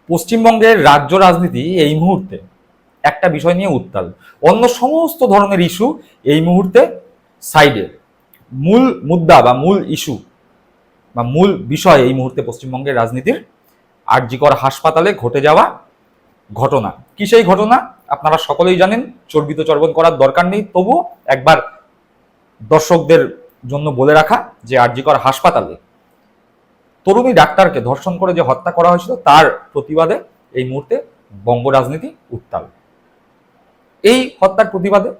পশ্চিমবঙ্গের রাজ্য রাজনীতি এই মুহূর্তে একটা বিষয় নিয়ে উত্তাল। অন্য সমস্ত ধরনের ইস্যু এই মুহূর্তে সাইডে। মূল মুদ্রা বা মূল ইস্যু বা মূল বিষয় এই মুহূর্তে পশ্চিমবঙ্গের রাজনীতির আর.জি. কর হাসপাতালে ঘটে যাওয়া ঘটনা। কি সেই ঘটনা আপনারা সকলেই জানেন, চর্বিত চর্বণ করার দরকার নেই, তবুও একবার দর্শকদের জন্য বলে রাখা যে আর.জি. কর হাসপাতালে তরুণী ডাক্তারকে ধর্ষণ করে যে হত্যা করা হয়েছিল তার প্রতিবাদে এই মুহূর্তে বঙ্গ রাজনীতি উত্তাল। এই হত্যার প্রতিবাদে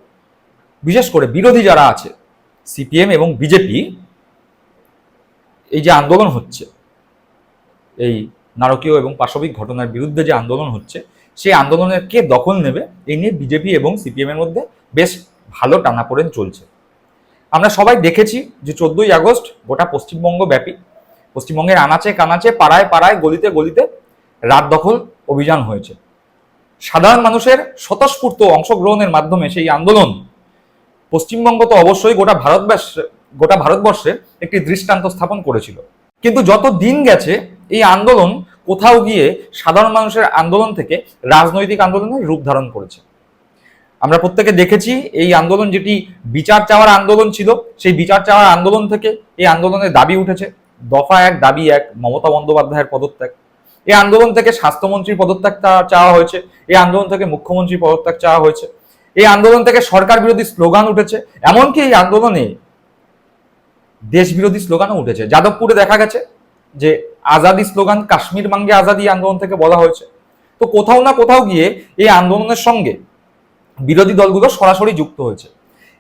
বিশেষ করে বিরোধী যারা আছে সিপিএম এবং বিজেপি, এই যে আন্দোলন হচ্ছে, এই নারকীয় এবং পাশবিক ঘটনার বিরুদ্ধে যে আন্দোলন হচ্ছে, সেই আন্দোলনের কে দখল নেবে এই নিয়ে বিজেপি এবং সিপিএম এর মধ্যে বেশ ভালো টানাপোড়েন চলছে। আমরা সবাই দেখেছি যে 14ই আগস্ট গোটা পশ্চিমবঙ্গ ব্যাপী, পশ্চিমবঙ্গের আনাচে কানাচে, পাড়ায় পাড়ায়, গলিতে গলিতে রাত দখল অভিযান হয়েছে। সাধারণ মানুষের স্বতঃস্ফূর্ত অংশগ্রহণের মাধ্যমে সেই আন্দোলন পশ্চিমবঙ্গ তো অবশ্যই গোটা ভারতবর্ষে একটি দৃষ্টান্ত স্থাপন করেছিল। কিন্তু যত দিন গেছে এই আন্দোলন কোথাও গিয়ে সাধারণ মানুষের আন্দোলন থেকে রাজনৈতিক আন্দোলনের রূপ ধারণ করেছে। আমরা প্রত্যেকে দেখেছি এই আন্দোলন যেটি বিচার চাওয়ার আন্দোলন ছিল, সেই বিচার চাওয়ার আন্দোলন থেকে এই আন্দোলনের দাবি উঠেছে দফা এক, দাবি এক, মমতা বন্দ্যোপাধ্যায়ের পদত্যাগ। এই আন্দোলন থেকে স্বাস্থ্যমন্ত্রীর পদত্যাগ চাওয়া হয়েছে, এই আন্দোলন থেকে মুখ্যমন্ত্রীর পদত্যাগ চাওয়া হয়েছে, এই আন্দোলন থেকে সরকার বিরোধী স্লোগান উঠেছে, এমনকি এই আন্দোলনে দেশ বিরোধী স্লোগানও উঠেছে। যাদবপুরে দেখা গেছে যে আজাদি স্লোগান, কাশ্মীর মাঙ্গে আজাদি আন্দোলন থেকে বলা হয়েছে। তো কোথাও না কোথাও গিয়ে এই আন্দোলনের সঙ্গে বিরোধী দলগুলো সরাসরি যুক্ত হয়েছে।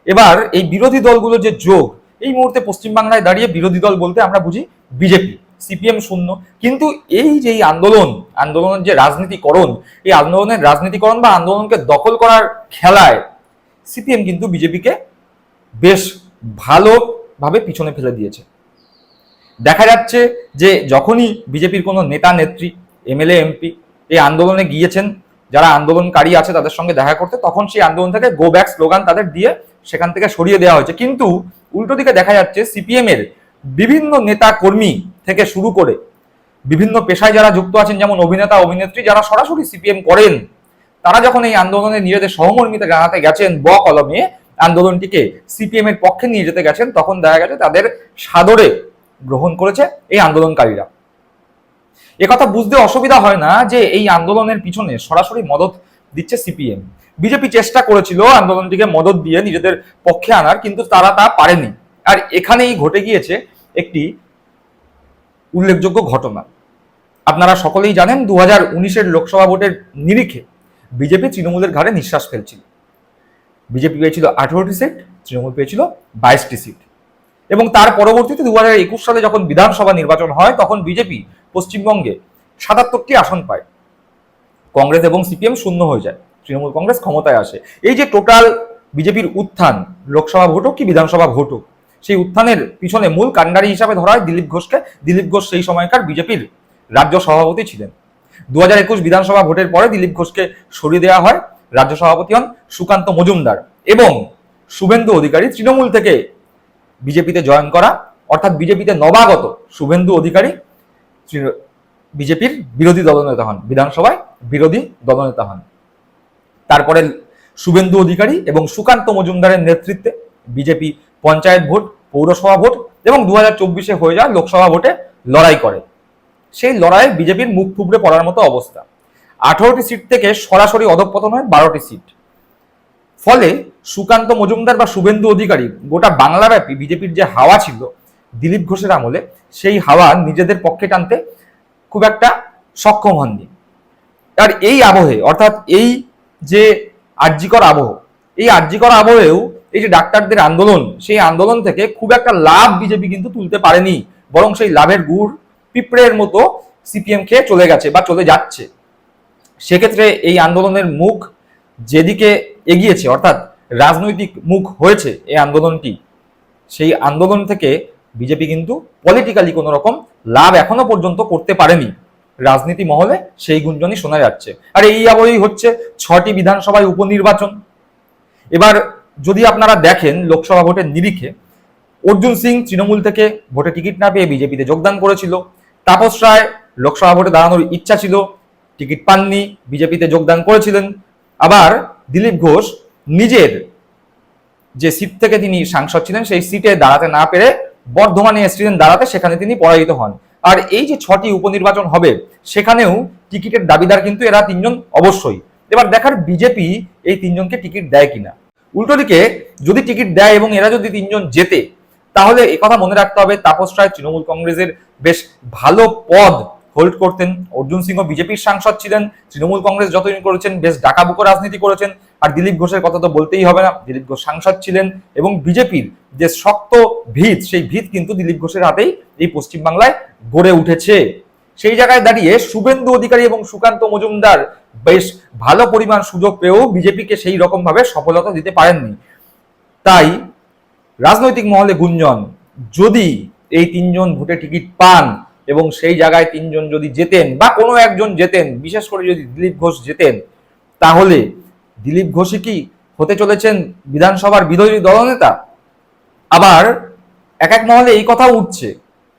এবার এই বিরোধী দলগুলো যে যোগ, এই মুহূর্তে পশ্চিমবাংলায় দাঁড়িয়ে বিরোধী দল বলতে আমরা বুঝি বিজেপি, সিপিএম শূন্য। কিন্তু এই যে এই আন্দোলনের যে রাজনীতিকরণ, এই আন্দোলনের রাজনীতিকরণ বা আন্দোলনকে দখল করার খেলায় সিপিএম কিন্তু বিজেপিকে বেশ ভালোভাবে পিছনে ফেলে দিয়েছে। দেখা যাচ্ছে যে যখনই বিজেপির কোনো নেতা নেত্রী, এমএলএ, এমপি এই আন্দোলনে গিয়েছেন, যারা আন্দোলনকারী আছে তাদের সঙ্গে দেখা করতে, তখন সেই আন্দোলন থেকে গো ব্যাক স্লোগান তাদের দিয়ে সেখান থেকে সরিয়ে দেওয়া হয়েছে। কিন্তু উল্টো দিকে দেখা যাচ্ছে সিপিএম এর বিভিন্ন নেতা কর্মী থেকে শুরু করে বিভিন্ন পেশায় যারা যুক্ত আছেন, যেমন অভিনেতা অভিনেত্রী যারা সরাসরি সিপিএম করেন, তারা যখন এই আন্দোলনে নিজেদের সহমর্মিতা জানাতে গেছেন, কলমে আন্দোলনটিকে সিপিএম এর পক্ষে নিয়ে যেতে গেছেন, তখন দেখা গেছে তাদের সাদরে গ্রহণ করেছে এই আন্দোলনকারীরা। একথা বুঝতে অসুবিধা হয় না যে এই আন্দোলনের পিছনে সরাসরি মদত দিচ্ছে সিপিএম। বিজেপি চেষ্টা করেছিল আন্দোলনটিকে মদত দিয়ে নিজেদের পক্ষে আনার, কিন্তু তারা তা পারেনি। আর এখানেই ঘটে গিয়েছে একটি উল্লেখযোগ্য ঘটনা। আপনারা সকলেই জানেন 2019-এর লোকসভা ভোটের নিরিখে বিজেপি তৃণমূলের ঘাড়ে নিঃশ্বাস ফেলছিল। বিজেপি পেয়েছিল 18টি সিট, তৃণমূল পেয়েছিল 22টি সিট। এবং তার পরবর্তীতে 2021 সালে যখন বিধানসভা নির্বাচন হয়, তখন বিজেপি পশ্চিমবঙ্গে 77টি আসন পায়। কংগ্রেস এবং সিপিএম শূন্য হয়ে যায়, তৃণমূল কংগ্রেস ক্ষমতায় আসে। এই যে টোটাল বিজেপির উত্থান, লোকসভা ভোট হোক কি বিধানসভা ভোট হোক, সেই উত্থানের পিছনে মূল কাণ্ডারি হিসাবে ধরা হয় দিলীপ ঘোষকে। দিলীপ ঘোষ সেই সময়কার বিজেপির রাজ্য সভাপতি ছিলেন। 2021 বিধানসভা ভোটের পরে দিলীপ ঘোষকে সরিয়ে দেওয়া হয়, রাজ্য সভাপতি হন সুকান্ত মজুমদার এবং শুভেন্দু অধিকারী তৃণমূল থেকে বিজেপিতে জয়েন করা, অর্থাৎ বিজেপিতে নবাগত শুভেন্দু অধিকারী বিজেপির বিরোধী দলনেতা হন, বিধানসভায় বিরোধী দলনেতা হন। তারপরে শুভেন্দু অধিকারী এবং সুকান্ত মজুমদারের নেতৃত্বে বিজেপি পঞ্চায়েত ভোট, পৌরসভা ভোট এবং 2024-এ হয়ে যায় লোকসভা ভোটে লড়াই করে। সেই লড়াইয়ে বিজেপির মুখ থুবড়ে পড়ার মতো অবস্থা। 18টি সিট থেকে সরাসরি অধঃপতন হয় 12টি সিট। ফলে সুকান্ত মজুমদার বা শুভেন্দু অধিকারী গোটা বাংলাব্যাপী বিজেপির যে হাওয়া ছিল দিলীপ ঘোষের আমলে, সেই হাওয়া নিজেদের পক্ষে টানতে খুব একটা সক্ষম হননি। আর এই আবহে, অর্থাৎ এই যে আর.জি. কর আবহ, এই আর.জি. কর আবহেও এই যে ডাক্তারদের আন্দোলন, সেই আন্দোলন থেকে খুব একটা লাভ বিজেপি কিন্তু তুলতে পারেনি, বরং সেই লাভের গুড় পিঁপড়ের মতো সিপিএম খেয়ে চলে গেছে বা চলে যাচ্ছে। সেক্ষেত্রে এই আন্দোলনের মুখ যেদিকে এগিয়েছে, অর্থাৎ রাজনৈতিক মুখ হয়েছে এই আন্দোলনটি, সেই আন্দোলন থেকে বিজেপি কিন্তু পলিটিক্যালি কোনো রকম লাভ এখনো পর্যন্ত করতে পারেনি। রাজনীতি মহলে সেই গুঞ্জনই শোনা যাচ্ছে। আর এই আবহেই হচ্ছে 6টি বিধানসভায় উপনির্বাচন। এবার যদি আপনারা দেখেন লোকসভা ভোটের নিরিখে, অর্জুন সিং তৃণমূল থেকে ভোটে টিকিট না পেয়ে বিজেপিতে যোগদান করেছিল। তাপস রায় লোকসভা ভোটে দাঁড়ানোর ইচ্ছা ছিল, টিকিট পাননি, বিজেপিতে যোগদান করেছিলেন। আবার দিলীপ ঘোষ নিজের যে সিট থেকে তিনি সাংসদ ছিলেন সেই সিটে দাঁড়াতে না পেরে বর্ধমানে এসেছিলেন দাঁড়াতে, সেখানে তিনি পরাজিত হন। আর এই যে 6টি উপনির্বাচন হবে সেখানেও টিকিটের দাবিদার কিন্তু এরা তিনজন অবশ্যই। এবার দেখার বিজেপি এই তিনজনকে টিকিট দেয় কিনা। উল্টো দিকে যদি টিকিট দেয় এবং এরা যদি তিনজন জেতে, তাহলে একথা মনে রাখতে হবে তাপস রায় তৃণমূল কংগ্রেসের বেশ ভালো পদ হোল্ড করতেন। অর্জুন সিংহ বিজেপির সাংসদ ছিলেন, তৃণমূল কংগ্রেস যতদিন করেছেন বেশ ডাকাবুকো রাজনীতি করেছেন। আর দিলীপ ঘোষের কথা তো বলতেই হবে না, দিলীপ ঘোষ সাংসদ ছিলেন এবং বিজেপির যে শক্ত ভিত সেই ভিত কিন্তু দিলীপ ঘোষের হাতেই এই পশ্চিমবাংলায় গড়ে উঠেছে। সেই জায়গায় দাঁড়িয়ে শুভেন্দু অধিকারী এবং সুকান্ত মজুমদার বেশ ভালো পরিমাণ সুযোগ পেয়েও বিজেপিকে সেই রকম ভাবে সফলতা দিতে পারেননি। তাই রাজনৈতিক মহলে গুঞ্জন, যদি এই তিনজন ভোটে টিকিট পান এবং সেই জায়গায় তিনজন যদি জেতেন বা কোনো একজন জেতেন, বিশেষ করে যদি দিলীপ ঘোষ জেতেন, তাহলে দিলীপ ঘোষই কি হতে চলেছেন বিধানসভার বিরোধী দলনেতা? আবার এক এক মহলে এই কথা উঠছে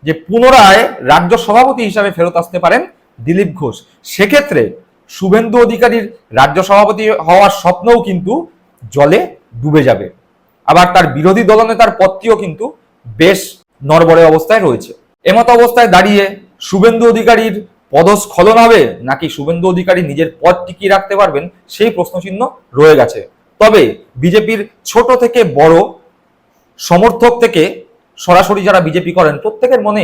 যে পুনরায় রাজ্য সভাপতি হিসাবে ফেরত আসতে পারেন দিলীপ ঘোষ। সেক্ষেত্রে শুভেন্দু অধিকারীর রাজ্য সভাপতি হওয়ার স্বপ্নও কিন্তু জলে ডুবে যাবে। আবার তার বিরোধী দলনেতার পদটিও কিন্তু বেশ নড়বড়ে অবস্থায় রয়েছে। এমত অবস্থায় দাঁড়িয়ে শুভেন্দু অধিকারীর পদস্খলন হবে নাকি শুভেন্দু অধিকারী নিজের পদ টিকিয়ে রাখতে পারবেন, সেই প্রশ্নচিহ্ন রয়ে গেছে। তবে বিজেপির ছোট থেকে বড়, সমর্থক থেকে সরাসরি যারা বিজেপি করেন, প্রত্যেকের মনে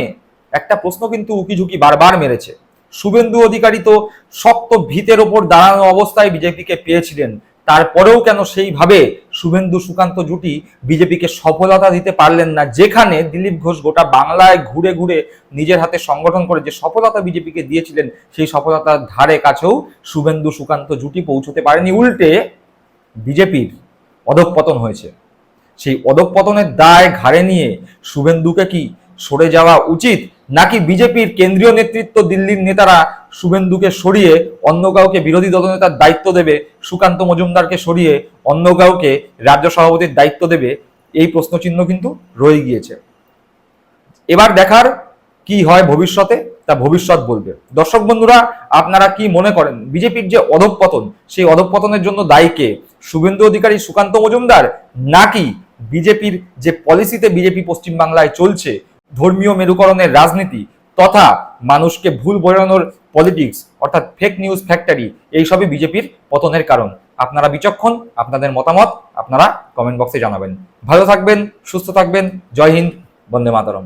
একটা প্রশ্ন কিন্তু উকিঝুঁকি বারবার মেরেছে। শুভেন্দু অধিকারী তো শক্ত ভিতের ওপর দাঁড়ানো অবস্থায় বিজেপিকে পেয়েছিলেন, তারপরেও কেন সেইভাবে শুভেন্দু সুকান্ত জুটি বিজেপিকে সফলতা দিতে পারলেন না, যেখানে দিলীপ ঘোষ গোটা বাংলায় ঘুরে ঘুরে নিজের হাতে সংগঠন করে যে সফলতা বিজেপিকে দিয়েছিলেন, সেই সফলতার ধারে কাছেও শুভেন্দু সুকান্ত জুটি পৌঁছতে পারেনি। উল্টে বিজেপির অধঃপতন হয়েছে। সেই অধঃপতনের দায় ঘাড়ে নিয়ে শুভেন্দুকে কি সরে যাওয়া উচিত, নাকি বিজেপির কেন্দ্রীয় নেতৃত্ব দিল্লির নেতারা শুভেন্দুকে সরিয়ে অন্য কাউকে বিরোধী দলনেতার দায়িত্ব দেবে, সুকান্ত মজুমদারকে সরিয়ে অন্য কাউকে রাজ্য সভাপতির দায়িত্ব দেবে? এই প্রশ্নচিহ্ন কিন্তু রয়ে গিয়েছে। এবার দেখার কি হয় ভবিষ্যতে, তা ভবিষ্যৎ বলবে। দর্শক বন্ধুরা, আপনারা কি মনে করেন বিজেপির যে অধঃপতন, সেই অধঃপতনের জন্য দায়ী কে? শুভেন্দু অধিকারী, সুকান্ত মজুমদার, নাকি বিজেপির যে পলিসিতে বিজেপি পশ্চিমবাংলায় চলছে, ধর্মীয় মেরুকরণের রাজনীতি তথা মানুষকে ভুল বোঝানোর পলিটিক্স অর্থাৎ ফেক নিউজ ফ্যাক্টরি, এইসবই বিজেপির পতনের কারণ? আপনারা বিচক্ষণ, আপনাদের মতামত আপনারা কমেন্ট বক্সে জানাবেন। ভালো থাকবেন, সুস্থ থাকবেন। জয় হিন্দ, বন্দে মাতরম।